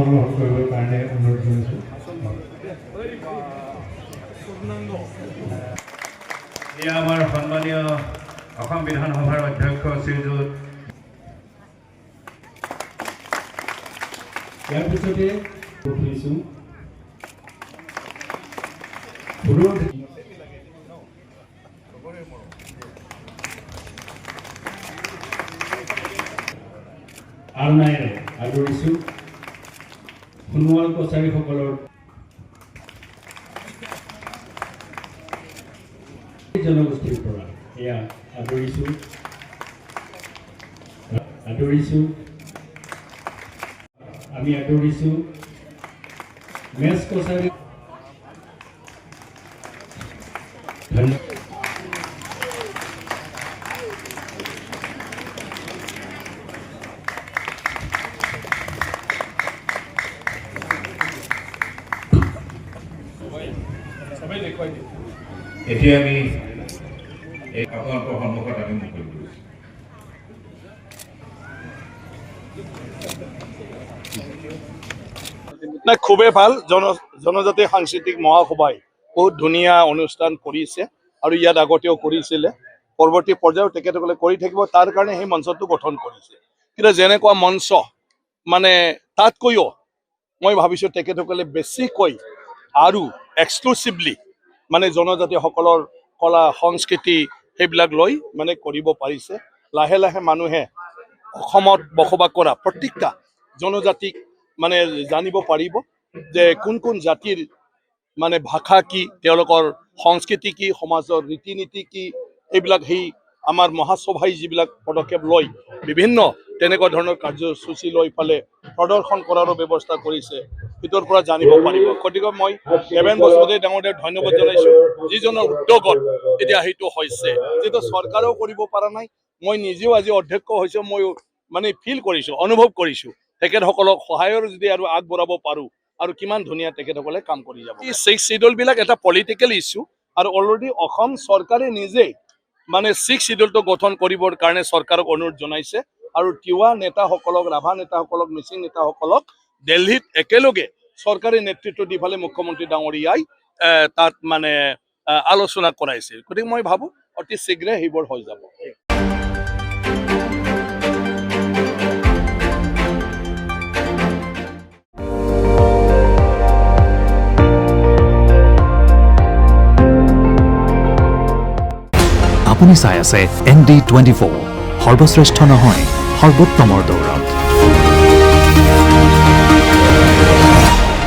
অংশগ্ৰহণ কৰিবৰ কাৰণে অনুৰোধ জনাইছোঁ। এয়া আমাৰ সন্মানীয় অসম বিধানসভাৰ অধ্যক্ষ শ্ৰীযুত। ইয়াৰ পিছতে খুলিছোঁ আলনাইৰে আদৰিছোঁ সোণোৱাল কছাৰীসকলৰ জনগোষ্ঠীৰ পৰা এয়া আদৰিছোঁ আমি আদৰিছোঁ মেচ কছাৰী। ধন্যবাদ। এতিয়া আমি এই আপোনালোকৰ সন্মুখত আমি মুকলি কৰিছোঁ। নাই, খুবেই ভাল। জনজাতি সাংস্কৃতিক মহাসভাই বহুত ধুনীয়া অনুষ্ঠান কৰিছে আৰু ইয়াত আগতেও কৰিছিলে, পৰৱৰ্তী পৰ্যায়ত তেখেতসকলে কৰি থাকিব। তাৰ কাৰণে সেই মঞ্চটো গঠন কৰিছে। কিন্তু যেনেকুৱা মঞ্চ মানে তাতকৈও মই ভাবিছোঁ তেখেতসকলে বেছিকৈ আৰু এক্সক্লুচিভলি মানে জনজাতিসকলৰ কলা সংস্কৃতি সেইবিলাক লৈ মানে কৰিব পাৰিছে। লাহে লাহে মানুহে অসমত বসবাস কৰা প্ৰত্যেকটা জনজাতিক মানে জানিব পাৰিব যে কোন কোন জাতিৰ মানে ভাষা কি, তেওঁলোকৰ সংস্কৃতি কি, সমাজৰ ৰীতি নীতি কি, এইবিলাক সেই আমাৰ মহাসভাই যিবিলাক পদক্ষেপ লৈ বিভিন্ন তেনেকুৱা ধৰণৰ কাৰ্যসূচী লৈ ফালে প্ৰদৰ্শন কৰাৰো ব্যৱস্থা কৰিছে, সেইটোৰ পৰা জানিব পাৰিব। গতিকে মই দেৱেন বসুমতাৰী ডাঙৰীয়াক ধন্যবাদ জনাইছোঁ, যিজনৰ উদ্যোগত এতিয়া সেইটো হৈছে, যিটো চৰকাৰেও কৰিব পৰা নাই। মই নিজেও আজি অধ্যক্ষ হৈছোঁ, মই মানে ফিল কৰিছোঁ, অনুভৱ কৰিছোঁ তেখেতসকলক সহায়ৰ যদি আৰু আগবঢ়াব পাৰোঁ আৰু কিমান ধুনীয়া তেখেতসকলে কাম কৰি যাব। এই 6 শিডিউলবিলাক এটা পলিটিকেল ইছ্যু আৰু অলৰেডি অসম চৰকাৰে নিজেই মানে 6 শিডিউলটো গঠন কৰিবৰ কাৰণে চৰকাৰক অনুৰোধ জনাইছে আৰু তিৱা নেতাসকলক, ৰাভা নেতাসকলক, মিচিং নেতাসকলক দিল্লীত একেলগে চৰকাৰী নেতৃত্ব দি ফালে মুখ্যমন্ত্ৰী ডাঙৰীয়াই তাত মানে আলোচনা কৰাইছে। গতিকে মই ভাবোঁ অতি শীঘ্ৰে সেইবোৰ হৈ যাব। আপুনি চাই আছে ND24, সৰ্বশ্ৰেষ্ঠ নহয় সৰ্বোত্তমৰ দৌৰ।